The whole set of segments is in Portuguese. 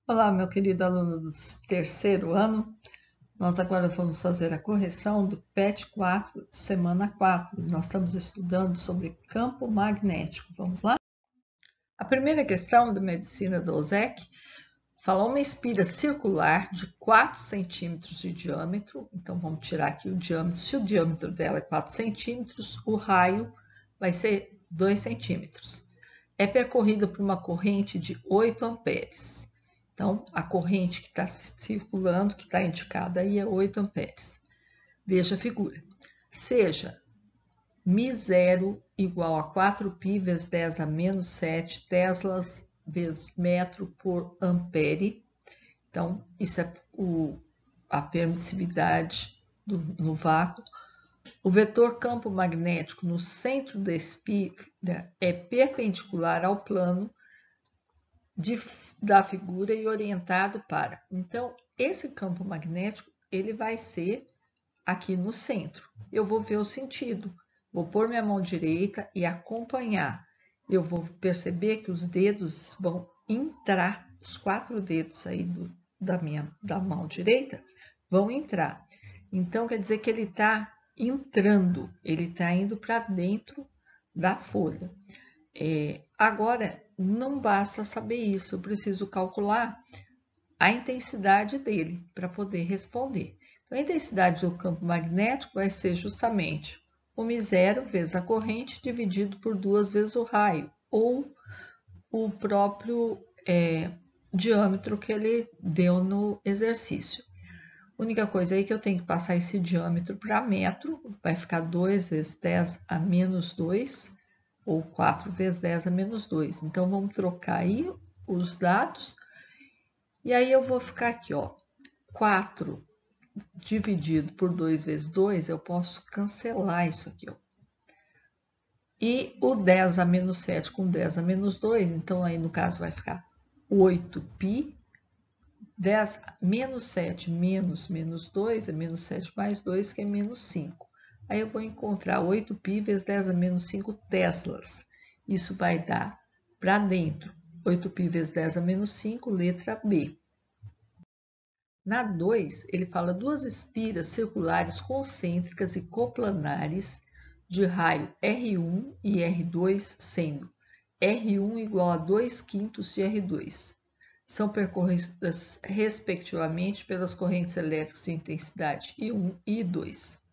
Olá, meu querido aluno do terceiro ano. Nós agora vamos fazer a correção do PET 4, semana 4. Nós estamos estudando sobre campo magnético. Vamos lá? A primeira questão da medicina do OSEC fala uma espira circular de 4 centímetros de diâmetro. Então, vamos tirar aqui o diâmetro. Se o diâmetro dela é 4 centímetros, o raio vai ser 2 centímetros. É percorrida por uma corrente de 8 amperes. Então, a corrente que está circulando, que está indicada aí, é 8 amperes. Veja a figura. Seja μ0 igual a 4π vezes 10 a menos 7 teslas vezes metro por ampere. Então, isso é a permissividade no vácuo. O vetor campo magnético no centro da espira é perpendicular ao plano da figura e orientado para. Então, esse campo magnético, ele vai ser aqui no centro. Eu vou ver o sentido. Vou pôr minha mão direita e acompanhar. Eu vou perceber que os dedos vão entrar, os 4 dedos aí da mão direita vão entrar. Então, quer dizer que ele está entrando, ele está indo para dentro da folha. Agora, não basta saber isso, eu preciso calcular a intensidade dele para poder responder. Então, a intensidade do campo magnético vai ser justamente o μ0 vezes a corrente dividido por 2 vezes o raio, ou o próprio diâmetro que ele deu no exercício. A única coisa aí que eu tenho que passar esse diâmetro para metro, vai ficar 2 vezes 10 a menos 2, ou 4 vezes 10 a menos 2. Então, vamos trocar aí os dados. E aí, eu vou ficar aqui, ó, 4 dividido por 2 vezes 2, eu posso cancelar isso aqui, ó. E o 10 a menos 7 com 10 a menos 2, então, aí no caso vai ficar 8π. 10 menos 7 menos 2 é menos 7 mais 2, que é menos 5. Aí eu vou encontrar 8π vezes 10 a menos 5 teslas. Isso vai dar para dentro 8π vezes 10 a menos 5, letra B. Na 2, ele fala duas espiras circulares concêntricas e coplanares de raio R1 e R2, sendo R1 igual a 2/5 de R2. São percorridas, respectivamente, pelas correntes elétricas de intensidade I1 e I2.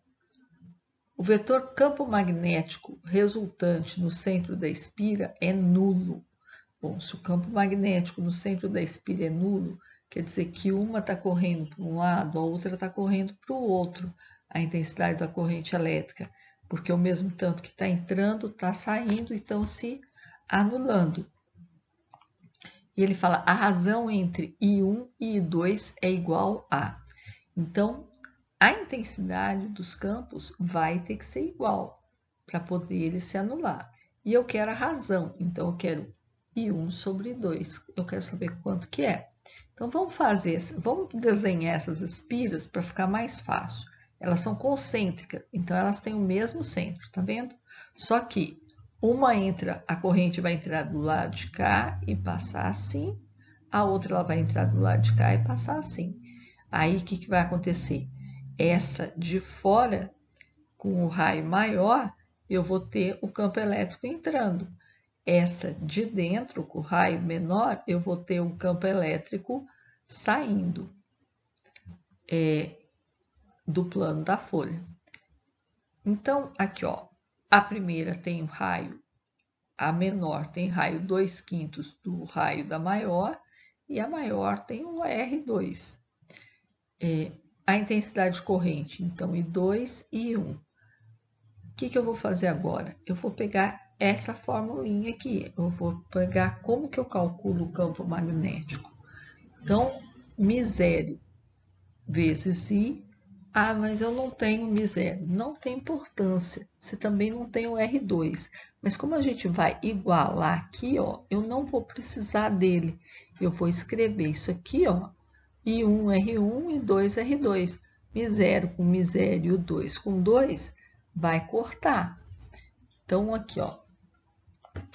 O vetor campo magnético resultante no centro da espira é nulo. Bom, se o campo magnético no centro da espira é nulo, quer dizer que uma está correndo para um lado, a outra está correndo para o outro, a intensidade da corrente elétrica, porque o mesmo tanto que está entrando está saindo e estão se anulando. E ele fala, a razão entre I1 e I2 é igual a. Então, a intensidade dos campos vai ter que ser igual para poder eles se anular. E eu quero a razão, então eu quero I1 sobre 2. Eu quero saber quanto que é. Então, vamos desenhar essas espiras para ficar mais fácil. Elas são concêntricas, então elas têm o mesmo centro, tá vendo? Só que a corrente vai entrar do lado de cá e passar assim, a outra ela vai entrar do lado de cá e passar assim. Aí, o que vai acontecer? Essa de fora, com o raio maior, eu vou ter o campo elétrico entrando. Essa de dentro, com o raio menor, eu vou ter um campo elétrico saindo do plano da folha. Então, aqui, ó, a primeira tem o raio, a menor tem raio 2/5 do raio da maior, e a maior tem o R2. A intensidade corrente, então, I2 e I1. O que eu vou fazer agora? Eu vou pegar essa formulinha aqui. Eu vou pegar como que eu calculo o campo magnético. Então, μ0 vezes I. Ah, mas eu não tenho μ0. Não tem importância. Você também não tem o R2. Mas como a gente vai igualar aqui, ó, eu não vou precisar dele. Eu vou escrever isso aqui, ó. I1 R1 e 2 R2. μ0 com μ0 e o 2 com 2 vai cortar. Então, aqui, ó,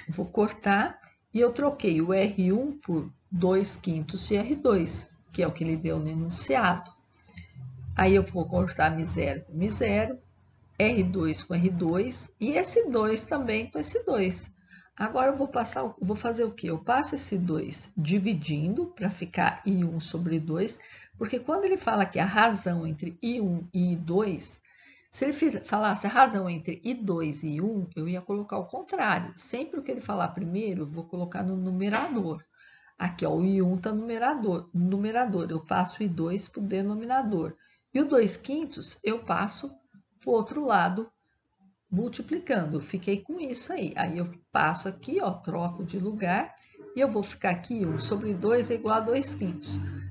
vou cortar e eu troquei o R1 por 2/5 de R2, que é o que ele deu no enunciado. Aí eu vou cortar M0 com M0, R2 com R2 e esse 2 também com esse 2. Agora eu vou fazer o quê? Eu passo esse 2 dividindo para ficar I1 sobre 2, porque quando ele fala que a razão entre I1 e I2, se ele falasse a razão entre I2 e I1, eu ia colocar o contrário. Sempre o que ele falar primeiro, eu vou colocar no numerador. Aqui, ó, o I1 está no numerador, eu passo o I2 para o denominador. E o 2/5 eu passo para o outro lado, multiplicando. Eu fiquei com isso aí. Aí eu passo aqui, ó, troco de lugar, e eu vou ficar aqui, 1 sobre 2 é igual a 2/5.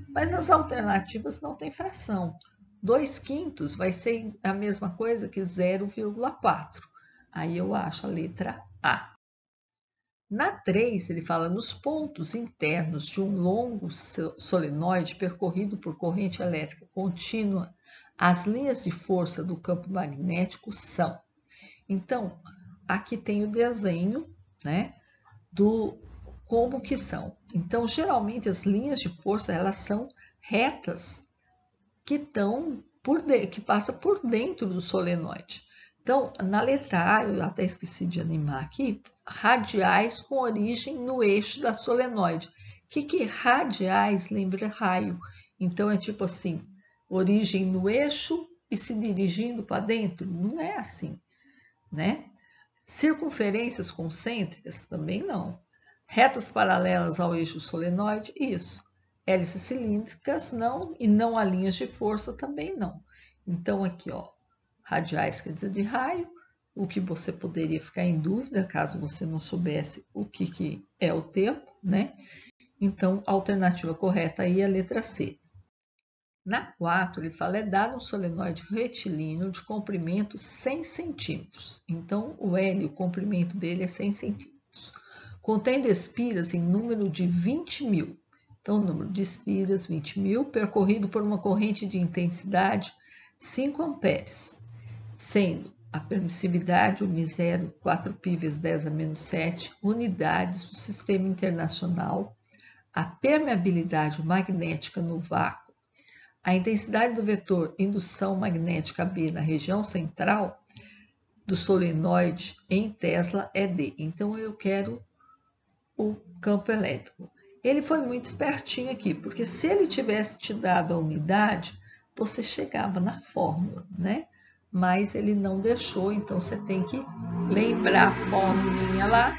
Mas nas alternativas não tem fração. 2/5 vai ser a mesma coisa que 0,4. Aí eu acho a letra A. Na 3, ele fala nos pontos internos de um longo solenoide percorrido por corrente elétrica contínua, as linhas de força do campo magnético são. Então, aqui tem o desenho, né, do como que são. Então, geralmente as linhas de força elas são retas que passam por dentro do solenoide. Então, na letra A, eu até esqueci de animar aqui, radiais com origem no eixo da solenoide. O que radiais lembra raio? Então, é tipo assim, origem no eixo e se dirigindo para dentro? Não é assim, né? Circunferências concêntricas? Também não. Retas paralelas ao eixo solenoide? Isso. Hélices cilíndricas? Não. E não há linhas de força? Também não. Então, aqui, ó, radiais quer dizer de raio, o que você poderia ficar em dúvida caso você não soubesse o que é o termo, né? Então, a alternativa correta aí é a letra C. Na 4, ele fala, é dado um solenoide retilíneo de comprimento 100 centímetros. Então, o L, o comprimento dele é 100 centímetros. Contendo espiras em número de 20.000. Então, o número de espiras, 20.000, percorrido por uma corrente de intensidade 5 amperes. Sendo a permissividade, o M0, 4π vezes 10 a menos 7, unidades do sistema internacional, a permeabilidade magnética no vácuo, a intensidade do vetor indução magnética B na região central do solenoide em Tesla é D. Então, eu quero o campo elétrico. Ele foi muito espertinho aqui, porque se ele tivesse te dado a unidade, você chegava na fórmula, né? Mas ele não deixou, então você tem que lembrar a fórmula lá,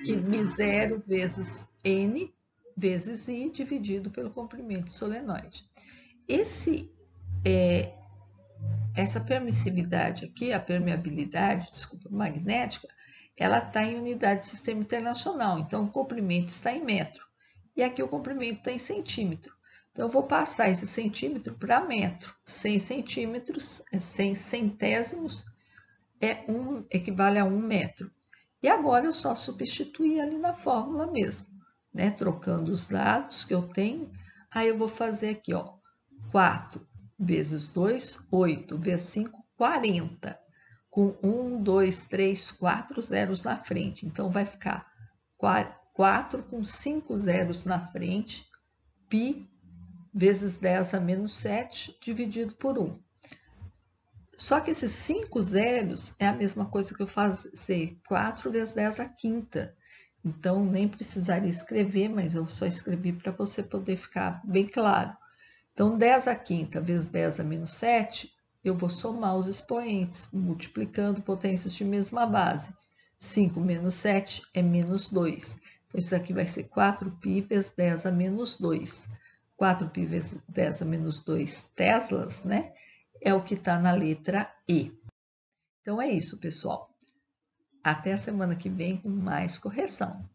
que M0 vezes N vezes I dividido pelo comprimento solenoide. Essa permissividade aqui, a permeabilidade, magnética, ela está em unidade de sistema internacional, então o comprimento está em metro. E aqui o comprimento está em centímetro. Então, eu vou passar esse centímetro para metro. 100 centímetros, 100 centésimos, equivale a 1 metro. E agora eu só substituir ali na fórmula mesmo, né? Trocando os dados que eu tenho. Aí eu vou fazer aqui, ó, 4 vezes 2, 8 vezes 5, 40. Com 1, 2, 3, 4 zeros na frente. Então, vai ficar 4 com 5 zeros na frente, π vezes 10 a menos 7, dividido por 1. Só que esses 5 zeros é a mesma coisa que eu fazer 4 vezes 10 a quinta. Então, nem precisaria escrever, mas eu só escrevi para você poder ficar bem claro. Então, 10 a quinta vezes 10 a menos 7, eu vou somar os expoentes, multiplicando potências de mesma base. 5 menos 7 é menos 2. Então, isso aqui vai ser 4π vezes 10 a menos 2. 4π vezes 10 a menos 2 teslas, né? É o que está na letra E. Então, é isso, pessoal. Até a semana que vem com mais correção.